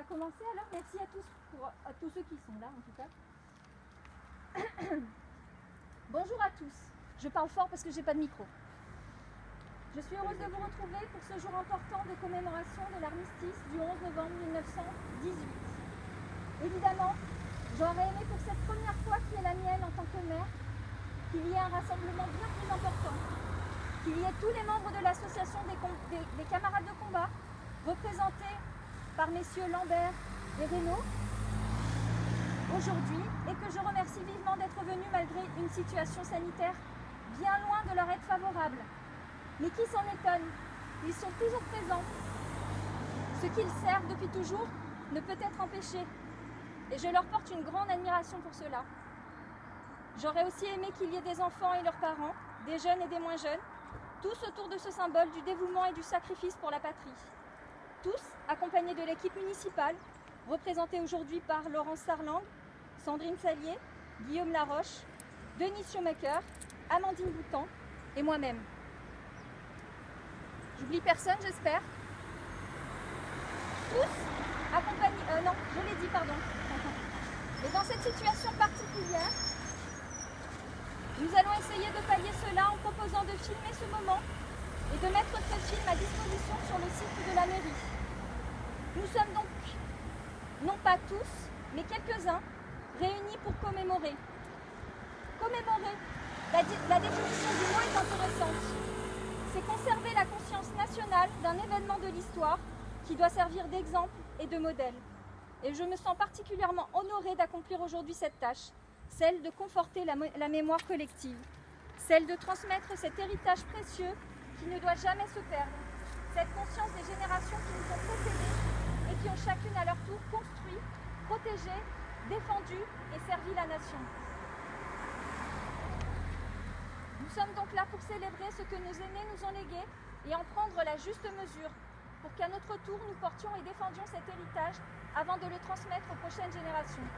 va commencer alors. Merci à tous ceux qui sont là en tout cas. Bonjour à tous. Je parle fort parce que j'ai pas de micro. Je suis heureuse de vous retrouver pour ce jour important de commémoration de l'armistice du 11 novembre 1918. Évidemment, j'aurais aimé pour cette première fois qui est la mienne en tant que mère, qu'il y ait un rassemblement bien plus important, qu'il y ait tous les membres de l'association des camarades de combat, représentés par messieurs Lambert et Reynaud, aujourd'hui, et que je remercie vivement d'être venus malgré une situation sanitaire bien loin de leur être favorable. Mais qui s'en étonne? Ils sont toujours présents. Ce qu'ils servent depuis toujours ne peut être empêché. Et je leur porte une grande admiration pour cela. J'aurais aussi aimé qu'il y ait des enfants et leurs parents, des jeunes et des moins jeunes, tous autour de ce symbole du dévouement et du sacrifice pour la patrie. Tous accompagnés de l'équipe municipale, représentée aujourd'hui par Laurence Sarlang, Sandrine Salier, Guillaume Laroche, Denis Schumacher, Amandine Boutan et moi-même. J'oublie personne, j'espère. Tous accompagnés... non, je l'ai dit, pardon. Et dans cette situation particulière, nous allons essayer de pallier cela en proposant de filmer ce moment et de mettre ce film à disposition sur le site de la mairie. Nous sommes donc, non pas tous, mais quelques-uns, réunis pour commémorer. Commémorer, la définition du mot est intéressante. C'est conserver la conscience nationale d'un événement de l'histoire qui doit servir d'exemple et de modèle. Et je me sens particulièrement honorée d'accomplir aujourd'hui cette tâche, celle de conforter la mémoire collective, celle de transmettre cet héritage précieux qui ne doit jamais se perdre, cette conscience des générations qui nous ont précédés et qui ont chacune à leur tour construit, protégé, défendu et servi la nation. Nous sommes donc là pour célébrer ce que nos aînés nous ont légué et en prendre la juste mesure pour qu'à notre tour nous portions et défendions cet héritage avant de le transmettre aux prochaines générations.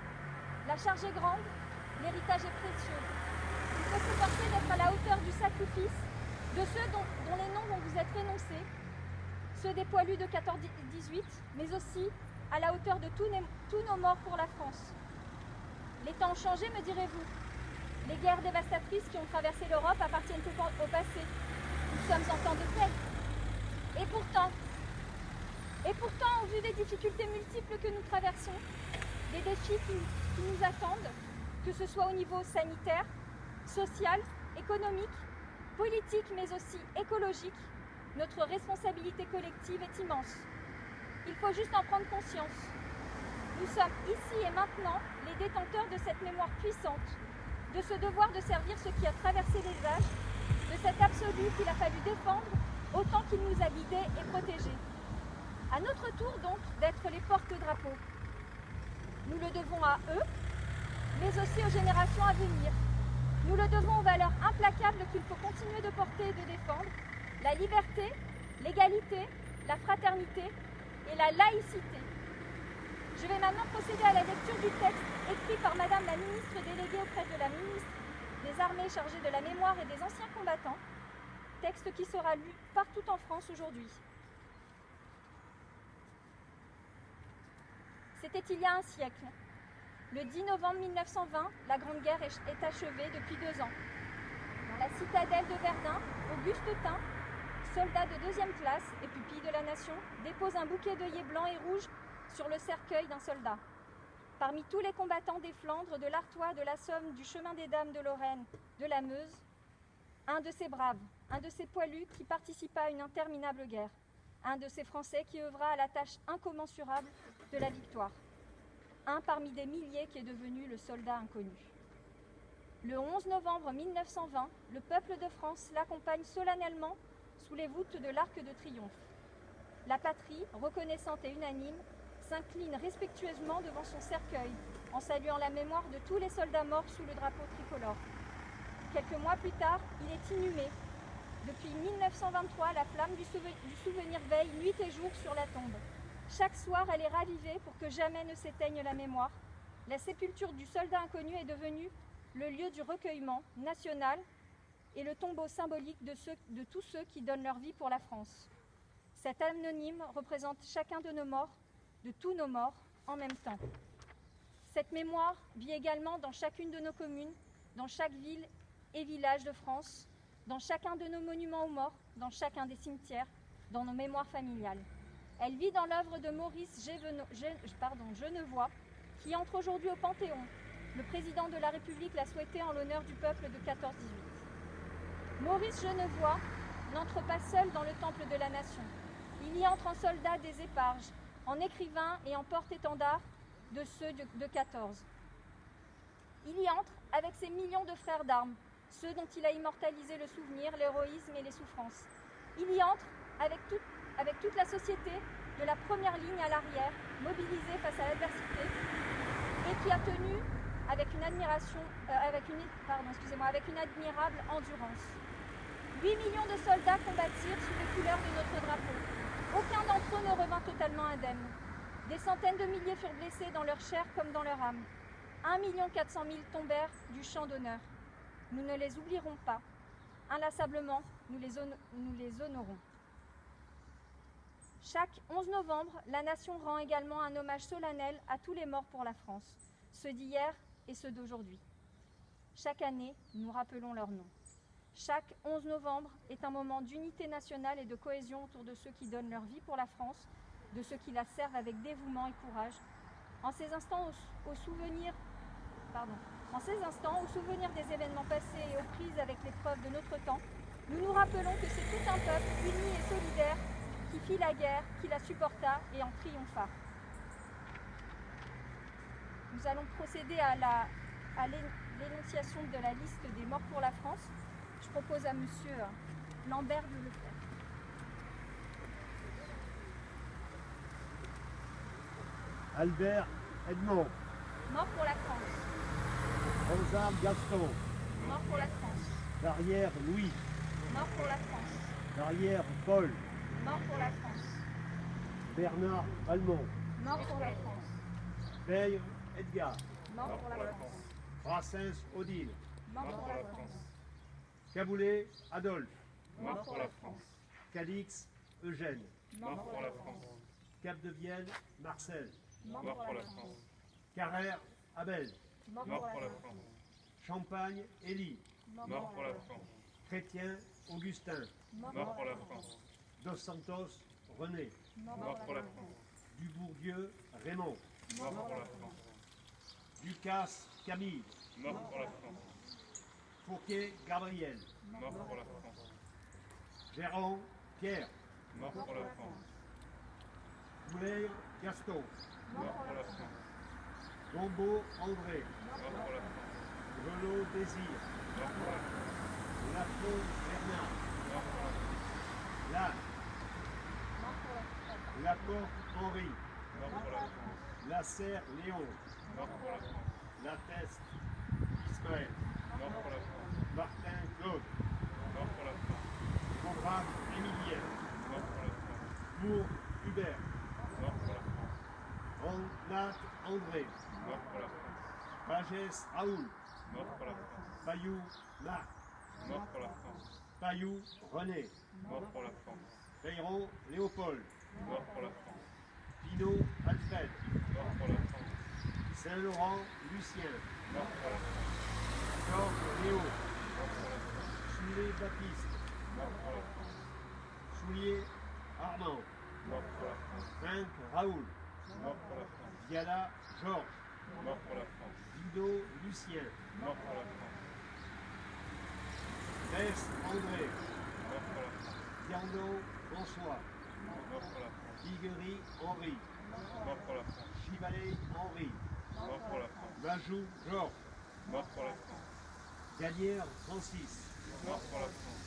La charge est grande, l'héritage est précieux. Il faut s'efforcer d'être à la hauteur du sacrifice de ceux dont les noms vont vous être énoncés, ceux des poilus de 14-18, mais aussi à la hauteur de tous nos morts pour la France. Les temps ont changé, me direz-vous. Les guerres dévastatrices qui ont traversé l'Europe appartiennent au passé. Nous sommes en temps de paix. Et pourtant, au vu des difficultés multiples que nous traversons, des défis qui nous attendent, que ce soit au niveau sanitaire, social, économique, politique, mais aussi écologique, notre responsabilité collective est immense. Il faut juste en prendre conscience. Nous sommes ici et maintenant les détenteurs de cette mémoire puissante, de ce devoir de servir ce qui a traversé les âges, de cet absolu qu'il a fallu défendre autant qu'il nous a guidés et protégés. À notre tour donc d'être les porte-drapeaux. Nous le devons à eux, mais aussi aux générations à venir. Nous le devons aux valeurs implacables qu'il faut continuer de porter et de défendre, la liberté, l'égalité, la fraternité et la laïcité. Je vais maintenant procéder à la lecture du texte écrit par Madame la ministre déléguée auprès de la ministre des Armées chargée de la mémoire et des anciens combattants, texte qui sera lu partout en France aujourd'hui. C'était il y a un siècle. Le 10 novembre 1920, la Grande Guerre est achevée depuis 2 ans. Dans la citadelle de Verdun, Auguste Tin, soldat de 2e classe et pupille de la nation, dépose un bouquet d'œillets blancs et rouges sur le cercueil d'un soldat. Parmi tous les combattants des Flandres, de l'Artois, de la Somme, du chemin des Dames de Lorraine, de la Meuse, un de ces braves, un de ces poilus qui participa à une interminable guerre, un de ces Français qui œuvra à la tâche incommensurable de la victoire, un parmi des milliers qui est devenu le soldat inconnu. Le 11 novembre 1920, le peuple de France l'accompagne solennellement sous les voûtes de l'Arc de Triomphe. La patrie, reconnaissante et unanime, s'incline respectueusement devant son cercueil en saluant la mémoire de tous les soldats morts sous le drapeau tricolore. Quelques mois plus tard, il est inhumé. Depuis 1923, la flamme du souvenir veille nuit et jour sur la tombe. Chaque soir, elle est ravivée pour que jamais ne s'éteigne la mémoire. La sépulture du soldat inconnu est devenue le lieu du recueillement national et le tombeau symbolique de tous ceux qui donnent leur vie pour la France. Cet anonyme représente chacun de nos morts, de tous nos morts en même temps. Cette mémoire vit également dans chacune de nos communes, dans chaque ville et village de France, dans chacun de nos monuments aux morts, dans chacun des cimetières, dans nos mémoires familiales. Elle vit dans l'œuvre de Maurice Genevoix, qui entre aujourd'hui au Panthéon. Le président de la République l'a souhaité en l'honneur du peuple de 14-18. Maurice Genevoix n'entre pas seul dans le temple de la nation. Il y entre en soldat des éparges, en écrivain et en porte-étendard de ceux de 14. Il y entre avec ses millions de frères d'armes, ceux dont il a immortalisé le souvenir, l'héroïsme et les souffrances. Il y entre avec toute la société de la première ligne à l'arrière, mobilisée face à l'adversité, et qui a tenu avec une admirable endurance. 8 millions de soldats combattirent sous les couleurs de notre drapeau. Aucun d'entre eux ne revint totalement indemne. Des centaines de milliers furent blessés dans leur chair comme dans leur âme. 1 400 000 tombèrent du champ d'honneur. Nous ne les oublierons pas. Inlassablement, nous les honorons. Chaque 11 novembre, la nation rend également un hommage solennel à tous les morts pour la France, ceux d'hier et ceux d'aujourd'hui. Chaque année, nous rappelons leurs noms. Chaque 11 novembre est un moment d'unité nationale et de cohésion autour de ceux qui donnent leur vie pour la France, de ceux qui la servent avec dévouement et courage. En ces instants, au souvenir des événements passés et aux prises avec l'épreuve de notre temps, nous nous rappelons que c'est tout un peuple uni et solidaire qui fit la guerre, qui la supporta et en triompha. Nous allons procéder à l'énonciation de la liste des morts pour la France. Je propose à Monsieur Lambert de le faire. Albert Edmond. Mort pour la France. Rosard Gaston. Mort pour la France. Barrière Louis. Mort pour la France. Barrière Paul. Mort pour la France. Bernard Almond. Mort pour la France. Beyre Edgar. Mort pour la France. Brassens Odile. Mort pour la France. Caboulet Adolphe. Mort pour la France. Cadix Eugène. Mort pour la France. Cap de Vienne Marcel. Mort pour la France. Carrère Abel. Mort pour la France. Champagne Élie. Mort pour la France. Chrétien Augustin. Mort pour la France. Dos Santos René. Mort pour la France. Dubourdieu Raymond. Mort pour la France. Ducasse Camille. Mort pour la France. Fouquet Gabriel. Mort pour la France. Géron Pierre. Mort pour la France. Bouleir Gaston. Mort pour la France. Gombeau André. Mort pour la France. Grelot Désir. Mort pour la France. Lafont Bernard. Mort pour la France. Lannes. Laporte Henri. Mort pour la France. Lasserre Léon. Mort pour la France. Latteste Ismaël. Mort pour la France. Martin Claude. Mort pour la France. Conrad Émilien. Mort pour la France. Moore Hubert. Mort pour la France. Ronat André. Mort pour la France. Pagès Raoul. Mort pour la France. Payou Marc. Mort pour la France. Payou René. Mort pour la France. Peyron Léopold. Mort pour la France. Pinot Alfred. Mort pour la France. Saint-Laurent Lucien. Mort pour la France. Georges Léo. Mort pour la France. Choulet Baptiste. Mort pour la France. Choulier Armand. Mort pour la France. Franck Raoul. Mort pour la France. Viala Georges. Mort pour la France. Vido Lucien. Mort pour la France. Bess André. Mort pour la France. Viando François. Mort pour la France. Higuery Henri. Mort pour la France. Chivalet Henri. Mort pour la France. Majou Georges. Mort pour la France. Gallière Francis. Mort pour la France.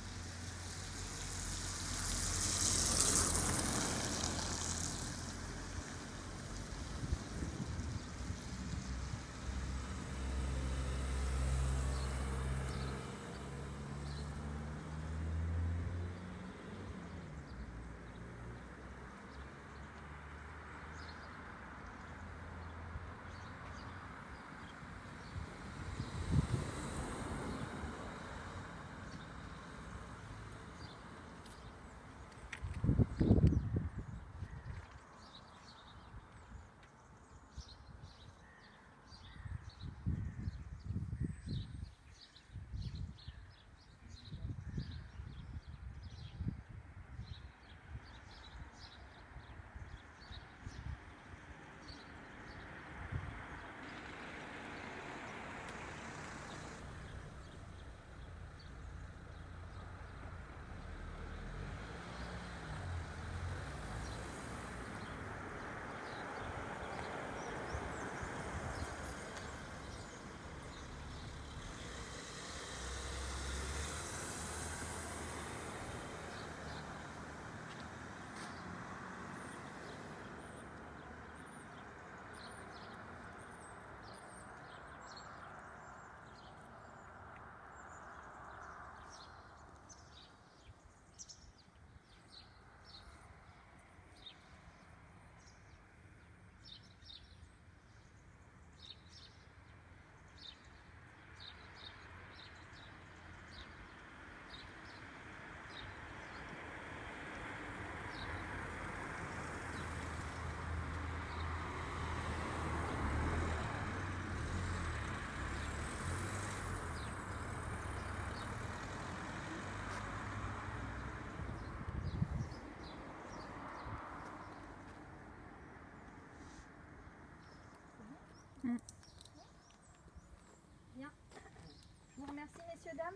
Merci messieurs, dames.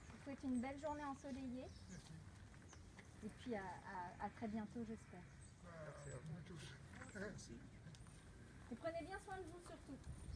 Je vous souhaite une belle journée ensoleillée. Et puis à très bientôt, j'espère. Merci à vous tous. Merci. Et prenez bien soin de vous surtout.